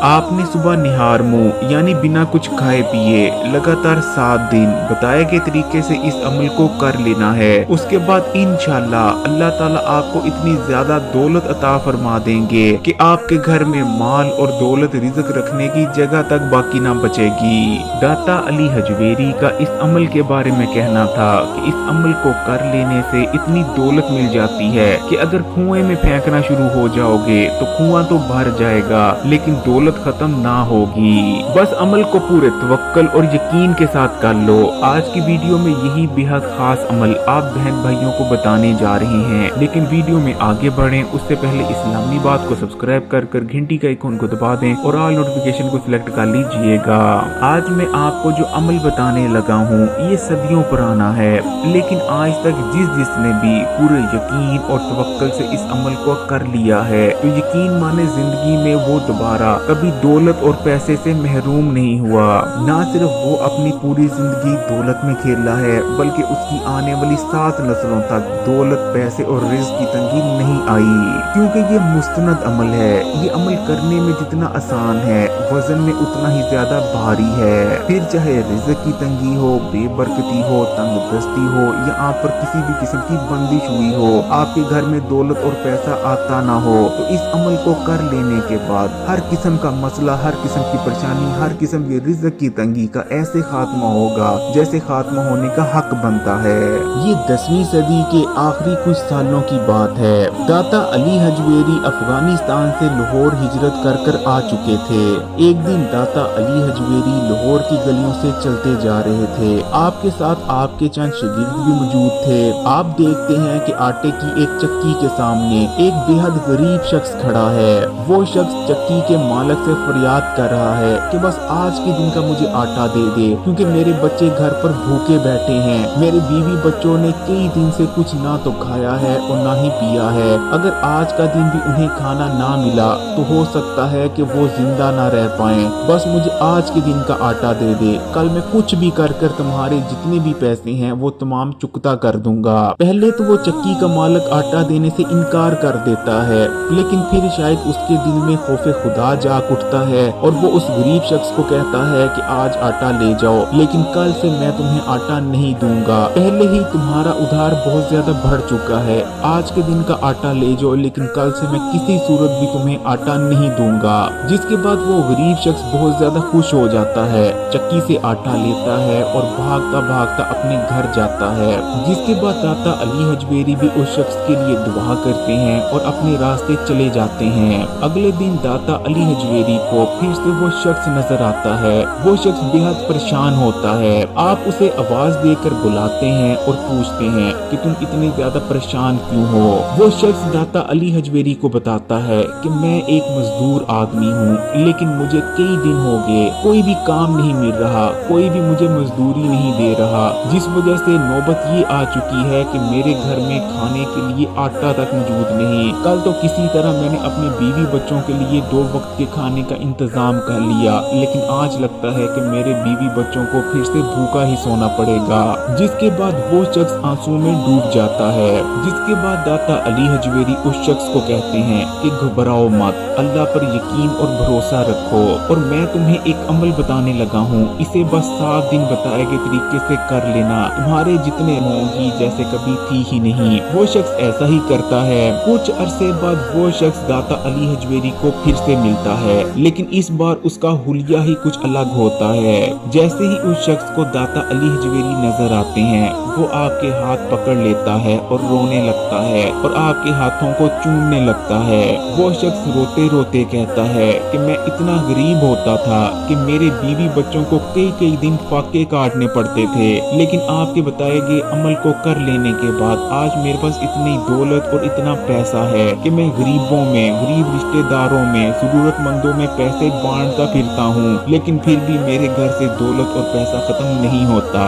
आपने सुबह निहार मुंह यानी बिना कुछ खाए पिए लगातार 7 दिन बताए गए तरीके से इस अमल को कर लेना है। उसके बाद इंशाल्लाह अल्लाह ताला आपको इतनी ज्यादा दौलत अता फरमा देंगे कि आपके घर में माल और दौलत रिज़्क रखने की जगह तक बाकी ना बचेगी। दाता अली हजवेरी का इस अमल के बारे में कहना था कि इस अमल को कर लेने से इतनी दौलत मिल जाती है कि अगर कुएं में फेंकना शुरू हो जाओगे तो कुआं तो भर जाएगा लेकिन दौलत खत्म ना होगी। बस अमल को पूरे तवक्कल और यकीन के साथ कर लो। आज की वीडियो में यही बेहद खास अमल आप बहन भाइयों को बताने जा रहे हैं, लेकिन वीडियो में आगे बढ़ें उससे पहले इस्लामी बात को सब्सक्राइब कर घंटी का आइकॉन को दबा दें और ऑल नोटिफिकेशन को सिलेक्ट कर लीजिएगा। आज मैं आपको जो अमल बताने लगा हूँ ये सदियों पुराना है, लेकिन आज तक जिसने भी पूरे यकीन और तवक्कल से इस अमल को कर लिया है तो यकीन माने जिंदगी में वो दोबारा कभी दौलत और पैसे से महरूम नहीं हुआ। ना सिर्फ वो अपनी पूरी जिंदगी दौलत में खेला है बल्कि उसकी आने वाली 7 नस्लों तक दौलत, पैसे और रिज़्क की तंगी नहीं आई, क्योंकि ये मुस्तनद अमल है। ये अमल करने में जितना आसान है वजन में उतना ही ज्यादा भारी है। फिर चाहे रिज़्क की तंगी हो, बेबरकती हो, तंगदस्ती हो या आप पर किसी भी किस्म की बंदिश हुई हो, आपके घर में दौलत और पैसा आता ना हो, तो इस अमल को कर लेने के बाद हर किस्म का मसला, हर किस्म की परेशानी, हर किस्म की रिज़्क की तंगी का ऐसे खात्मा होगा जैसे खात्मा होने का हक बनता है। ये 10वीं सदी के आखिरी कुछ सालों की बात है। दाता अली हजवेरी अफगानिस्तान से लाहौर हिजरत कर आ चुके थे। एक दिन दाता अली हजवेरी लाहौर की गलियों से चलते जा रहे थे। आपके साथ आपके चंद शागिर्द भी मौजूद थे। आप देखते हैं कि आटे की एक चक्की के सामने एक बेहद गरीब शख्स खड़ा है। वो शख्स चक्की के मालिक से फरियाद कर रहा है कि बस आज के दिन का मुझे आटा दे दे, क्योंकि मेरे बच्चे घर पर भूखे बैठे हैं। मेरे बीवी बच्चों ने कई दिन से कुछ ना तो खाया है और ना ही पिया है। अगर आज का दिन भी उन्हें खाना ना मिला तो हो सकता है कि वो जिंदा ना रह पाएं। बस मुझे आज के दिन का आटा दे दे, कल मैं कुछ भी कर तुम्हारे जितने भी पैसे हैं वो तमाम चुकता कर दूंगा। पहले तो वो चक्की का मालिक आटा देने से इनकार कर देता है, लेकिन फिर शायद उसके दिल में खौफे खुदा जाग उठता है और वो उस गरीब शख्स को कहता है कि आज आटा ले जाओ, लेकिन कल से मैं तुम्हें आटा नहीं दूंगा। पहले ही तुम्हारा उधार बहुत ज्यादा बढ़ चुका है। आज के दिन का आटा ले जाओ, लेकिन कल से मैं किसी सूरत भी तुम्हें आटा नहीं दूंगा। जिसके बाद वो गरीब शख्स बहुत ज्यादा खुश हो जाता है, चक्की से आटा लेता है और भागता भागता अपने घर जाता है। जिसके बाद दाता अली हजवेरी भी उस शख्स के लिए दुआ करते हैं और अपने रास्ते चले जाते हैं। अगले दिन दाता अली हजवेरी को फिर से वो शख्स नजर आता है। वो शख्स बेहद परेशान होता है। आप उसे आवाज देकर बुलाते हैं और पूछते हैं कि तुम इतने ज्यादा परेशान क्यों हो। वो शख्स दाता अली हजवेरी को बताता है कि मैं एक मजदूर आदमी हूँ, लेकिन मुझे कई दिन हो गए कोई भी काम नहीं मिल रहा, कोई भी मुझे मजदूरी नहीं दे रहा, जिस वजह से नौबत ये आ चुकी है कि मेरे घर में खाने के लिए आटा तक मौजूद नहीं। कल तो किसी तरह मैंने अपने बीवी बच्चों के लिए 2 वक्त के खाने का इंतजाम कर लिया, लेकिन आज लगता है कि मेरे बीवी बच्चों को फिर से भूखा ही सोना पड़ेगा। जिसके बाद वो शख्स आंसू में डूब जाता है। जिसके बाद दाता अली हजवेरी उस शख्स को कहते हैं कि घबराओ मत, अल्लाह पर यकीन और भरोसा रखो और मैं तुम्हें एक अमल बताने लगा हूँ, इसे बस 7 दिन बताए गए तरीके से कर लेना, तुम्हारे जितने होंगी जैसे कभी थी ही नहीं। वो शख्स ऐसा ही करता है। कुछ अरसे बाद वो शख्स दाता अली हजवेरी को फिर से मिलता है, लेकिन इस बार उसका हुलिया ही कुछ अलग होता है। जैसे ही उस शख्स को दाता अली हजवेरी नजर आते हैं वो आपके हाथ पकड़ लेता है और रोने लगता है और आपके हाथों को चूमने लगता है। वो शख्स रोते रोते कहता है कि मैं इतना गरीब होता था कि मेरे बीवी बच्चों को कई दिन फाके काटने पड़ते थे, लेकिन आपके बताए गए अमल को कर लेने के बाद आज मेरे पास इतनी दौलत और इतना पैसा है कि मैं गरीबों में, गरीब रिश्तेदारों में, जरूरतमंदों बंदों में पैसे बांटता फिरता हूँ, लेकिन फिर भी मेरे घर से दौलत और पैसा खत्म नहीं होता।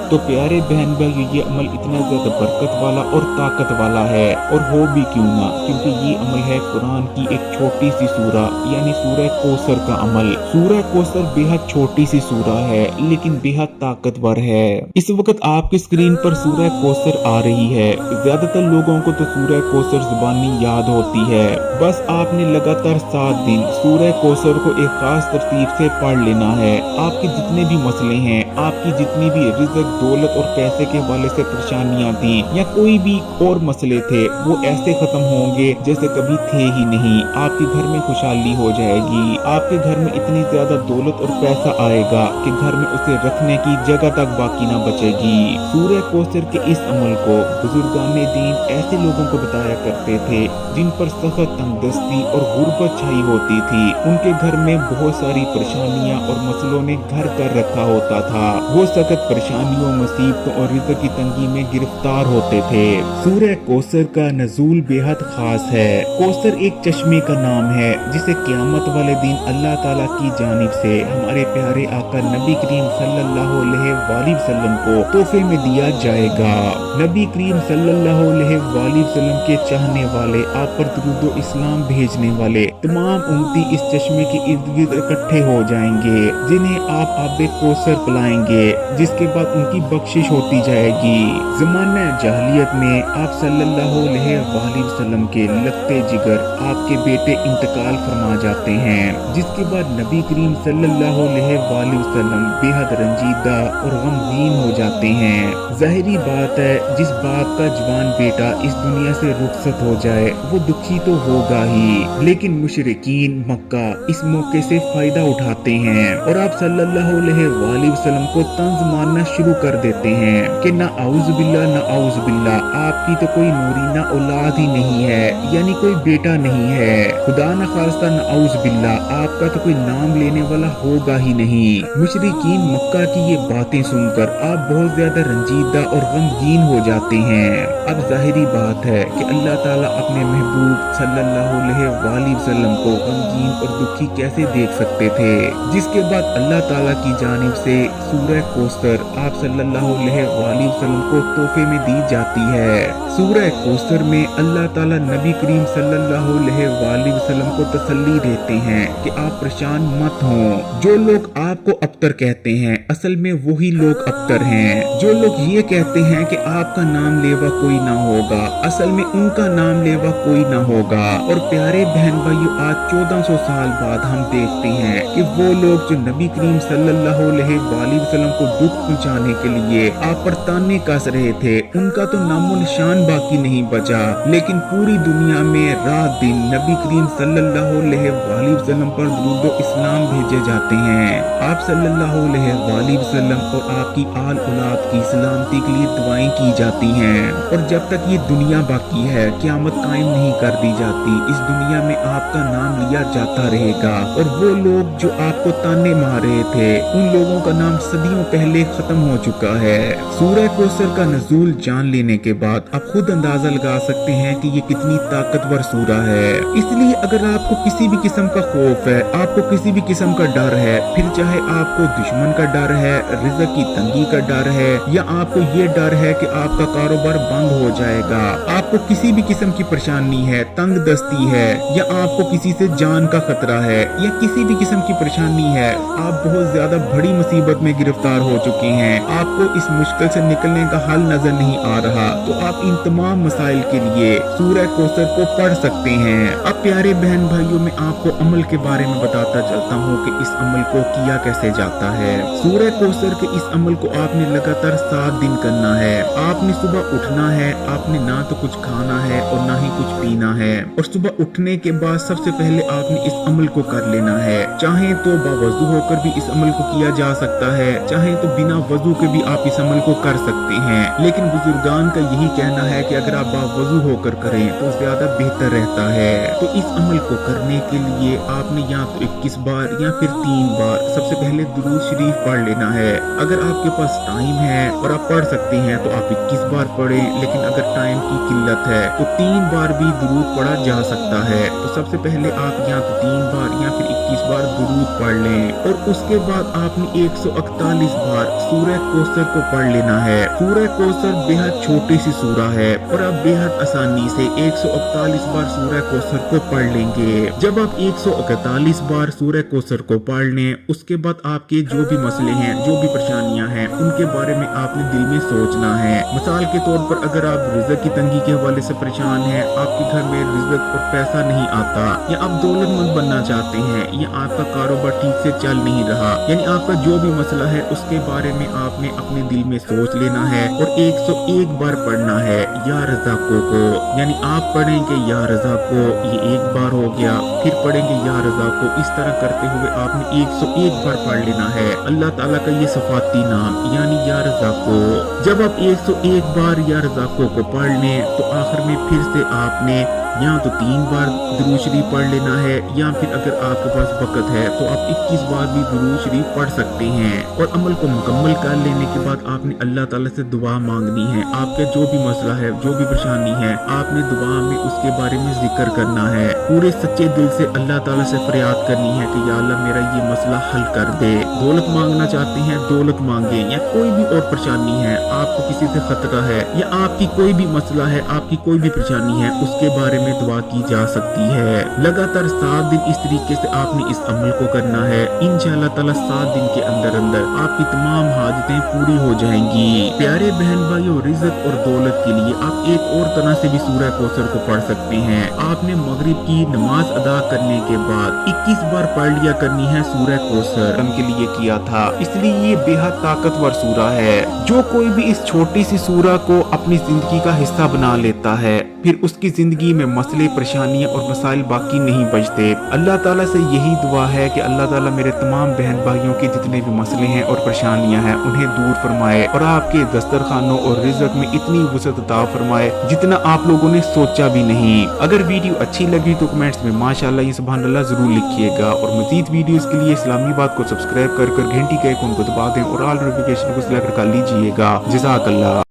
तो प्यारे बहन भाई, ये अमल इतना ज्यादा बरकत वाला और ताकत वाला है, और हो भी क्यों ना, क्योंकि ये अमल है कुरान की एक छोटी सी सूरा यानी सूरह कौसर का अमल। सूरह कौसर बेहद छोटी सी सूरा है, लेकिन बेहद ताकतवर है। इस वक्त आपकी स्क्रीन पर सूरह कौसर आ रही है। ज्यादातर लोगों को तो सूरह कौसर जुबानी याद होती है, बस आपने लगातार 7 दिन सूरह कौसर को एक खास तरतीब से पढ़ लेना है। आपके जितने भी मसले हैं, आपकी जितनी भी रिज़्क, दौलत और पैसे के हवाले से परेशानियां थी या कोई भी और मसले थे, वो ऐसे खत्म होंगे जैसे कभी थे ही नहीं। आपके घर में खुशहाली हो जाएगी, आपके घर में इतनी ज्यादा दौलत और पैसा आएगा कि घर में उसे रखने की जगह तक बाकी ना बचेगी। सूरह कौसर के इस अमल को बुजुर्गाने दीन ऐसे लोगों को बताया करते थे जिन पर सख्त तंगदस्ती और गुर्बत छाई होती थी। उनके घर में बहुत सारी परेशानियां और मसलों ने घर कर रखा होता था। वो सख्त परेशानियों, मुसीबतों और रिज़्क की तंगी में गिरफ्तार होते थे। सूरह कौसर का नज़ूल बेहद खास है। कौसर एक चश्मे का नाम है जिसे क़यामत वाले दिन अल्लाह ताला की जानिब से हमारे प्यारे आका नबी करीम सल्लल्लाहु अलैहि वसल्लम को तोहफे में दिया जाएगा। नबी करीम सल्लल्लाहु अलैहि वसल्लम के चाहने वाले, आप पर दुरूद व इस्लाम भेजने वाले तमाम उम्मती इस चश्मे के इर्द गिर्द इकट्ठे हो जाएंगे, जिन्हें आप आबे कौसर पिलाएंगे, जिसके बाद उनकी बख्शिश होती जाएगी। ज़माना जाहिलियत में आप सल्लल्लाहु अलैहि वसल्लम के लगते जिगर आपके बेटे इंतकाल फरमा जाते हैं, जिसके बाद नबी करीम सल्लल्लाहु अलैहि वसल्लम बेहद रंजीदा और गमगीन हो जाते हैं। जाहिरी बात है, जिस बाप का जवान बेटा इस दुनिया से रुखसत हो जाए वो दुखी तो होगा ही, लेकिन मुशरिकीन मक्का इस मौके से फायदा उठाते हैं और आप सल्लल्लाहु अलैहि वसल्लम को तंज मारना शुरू कर देते हैं कि ना आउज़ बिल्ला, ना आउज़ बिल्ला, आपकी तो कोई नूरीना औलाद ही नहीं है, यानी कोई बेटा नहीं है। खुदा न खास्ता, ना आउज़ बिल्ला, आपका तो कोई नाम लेने वाला होगा ही नहीं। मुशरिकीन मक्का की ये बातें सुनकर आप बहुत ज्यादा रंजीदा और गमगीन हो जाते हैं। अब जाहिरी बात है कि अल्लाह ताला अपने महबूब सल्लल्लाहु अलैहि वसल्लम को गमगीन और दुखी कैसे देख सकते थे, जिसके बाद अल्लाह ताला की जानिब से सूरह कौसर आप सल्लल्लाहु अलैहि वसल्लम को तोहफे में दी जाती है। सूरह कौसर में अल्लाह ताला नबी करीम सल्लल्लाहु अलैहि वसल्लम को तसल्ली देते हैं कि आप परेशान मत हों। जो लोग आपको अबतर कहते हैं, असल में वही लोग अबतर हैं। जो लोग ये कहते हैं कि आपका नाम लेवा कोई ना होगा, असल में उनका नाम लेवा कोई ना होगा। और प्यारे बहन भाइयों, आज 1400 साल बाद हम देखते हैं कि वो लोग जो नबी करीम सल्लल्लाहु अलैहि वसल्लम को दुख पहुंचाने के लिए आप पर ताने कस रहे थे, उनका तो नामो निशान बाकी नहीं बचा। लेकिन पूरी दुनिया में रात दिन नबी करीम सल्लल्लाहु अलैहि वसल्लम पर दुरूद व इस्लाम भेजे जाते हैं। आप सल्लल्लाहु अलैहि वसल्लम और आपकी आल औलाद की सलामती के लिए दुआएं की जाती हैं। और जब तक ये दुनिया बाकी है, क़यामत कायम नहीं कर दी जाती, इस दुनिया में आपका नाम लिया जाता रहेगा। और वो लोग जो आपको ताने मार रहे थे, उन लोगों का नाम सदियों पहले खत्म हो चुका है। सूरह कौसर का नज़ूल जान लेने के बाद आप खुद अंदाजा लगा सकते हैं कि ये कितनी ताकतवर सूरा है। इसलिए अगर आपको किसी भी किस्म का खौफ है, आपको किसी भी किस्म का डर है, फिर चाहे आपको दुश्मन का डर है, रिज़्क की तंगी का डर है, या आपको ये डर है कि आपका कारोबार बंद हो जाएगा, आपको किसी भी किस्म की परेशानी है, तंग दस्ती है, या आपको किसी से जान का खतरा है, या किसी भी किस्म की परेशानी है, आप बहुत ज्यादा बड़ी मुसीबत में गिरफ्तार हो चुके हैं, आपको इस मुश्किल से निकलने का हल नजर नहीं आ रहा, तो आप इन तमाम मसाइल के लिए सूरह कौसर को पढ़ सकते हैं। अब प्यारे बहन भाइयों, मैं आपको अमल के बारे में बताता चलता हूँ कि इस अमल को किया कैसे जाता है। सूरह कौसर के इस अमल को आपने लगातार 7 दिन करना है। आपने सुबह उठना है, आपने ना तो कुछ खाना है और ना ही कुछ पीना है, और सुबह उठने के बाद सबसे पहले आपने इस अमल को कर लेना है। चाहे तो बावजू होकर भी इस अमल को किया जा सकता है, चाहे तो बिना वजू के भी आप इस अमल को कर सकते हैं, लेकिन बुजुर्गान का यही कहना है कि अगर आप बावजू होकर करें तो ज्यादा बेहतर रहता है। तो इस अमल को करने के लिए आपने या तो 21 बार या फिर 3 बार सबसे पहले दुरूद शरीफ पढ़ लेना है। अगर आपके पास टाइम है और आप पढ़ सकते हैं तो आप 21 बार पढ़ें, लेकिन अगर टाइम की किल्लत है तो 3 बार भी दुरूद पढ़ा जा सकता है। तो सबसे पहले आप या तो 3 बार या फिर 21 बार दुरूद पढ़ लें और उसके बाद आपने 141 बार सूरह कौसर को पढ़ लेना है। सूरह कौसर बेहद छोटी सी सूरह है और आप बेहद आसानी से 141 बार सूरह कौसर को पढ़ लेंगे। जब आप 141 बार सूरह कौसर को पढ़ लें, उसके बाद आपके जो भी मसले हैं, जो भी परेशानियां हैं, उनके बारे में आपने दिल में सोचना है। मिसाल के तौर पर अगर आप रिज़्क की तंगी के हवाले से परेशान हैं, आपके घर में रिज़्क और पैसा नहीं आता, या आप दौलतमंद बनना चाहते हैं, या आपका कारोबार ठीक से चल नहीं रहा, यानी आपका जो भी मसला है उसके बारे में आपने अपने दिल में सोच लेना है और 101 बार पढ़ना है या रज़ाको को। यानी आप पढ़ेंगे या रज़ाको, ये एक बार हो गया, फिर पढ़ेंगे या रज़ाको। इस तरह करते हुए आपने 101 बार पढ़ लेना है अल्लाह ताला का ये सफाती नाम यानी या रज़ाको। जब आप 101 बार या रज़ाको को पढ़ लें तो आखिर में फिर से आपने या तो 3 बार दुरूद शरीफ पढ़ लेना है, या फिर अगर आपके पास वक़्त है तो आप 21 बार भी दुरूद शरीफ पढ़ सकते हैं। और अमल को मुकम्मल कर लेने के बाद आपने अल्लाह ताला से दुआ मांगनी है। आपका जो भी मसला है, जो भी परेशानी है, आपने दुआ में उसके बारे में जिक्र करना है। पूरे सच्चे दिल से अल्लाह ताला से फरियाद करनी है कि या अल्लाह मेरा ये मसला हल कर दे। दौलत मांगना चाहते हैं, दौलत मांगे, या कोई भी और परेशानी है, आपको किसी से खतरा है, या आपकी कोई भी मसला है, आपकी कोई भी परेशानी है, उसके बारे में दुआ की जा सकती है। लगातार 7 दिन इस तरीके से आपने इस अमल को करना है। इंशाअल्लाह ताला 7 दिन के अंदर अंदर आपकी तमाम हाजतें पूरी हो जाएंगी। प्यारे बहन भाइयों, रिज़्क और दौलत के लिए आप एक और तरह से भी सूरह कौसर को पढ़ सकते हैं। आपने मगरिब की नमाज अदा करने के बाद 21 बार पढ़ लिया करनी है सूरह कौसर के लिए किया था, इसलिए ये बेहद ताकतवर सूरह है। जो कोई भी इस छोटी सी सूरह को अपनी जिंदगी का हिस्सा बना लेता है, फिर उसकी जिंदगी में मसले, परेशानियां और मसाइल बाकी नहीं बचते। अल्लाह ताला से यही दुआ है कि अल्लाह ताला मेरे तमाम बहन भाइयों के जितने भी मसले हैं और परेशानियां हैं उन्हें दूर फरमाए और आपके दस्तरखानों और रिज़्क में इतनी वसअत अता फरमाए जितना आप लोगों ने सोचा भी नहीं। अगर वीडियो अच्छी लगी तो कमेंट्स में माशाअल्लाह या सुभान अल्लाह जरूर लिखिएगा और मजीद वीडियोस के लिए इस्लामी बात को सब्सक्राइब कर घंटी के आइकन को दबा दें और ऑल नोटिफिकेशन को सिलेक्ट कर लीजिएगा। जज़ाकल्लाह।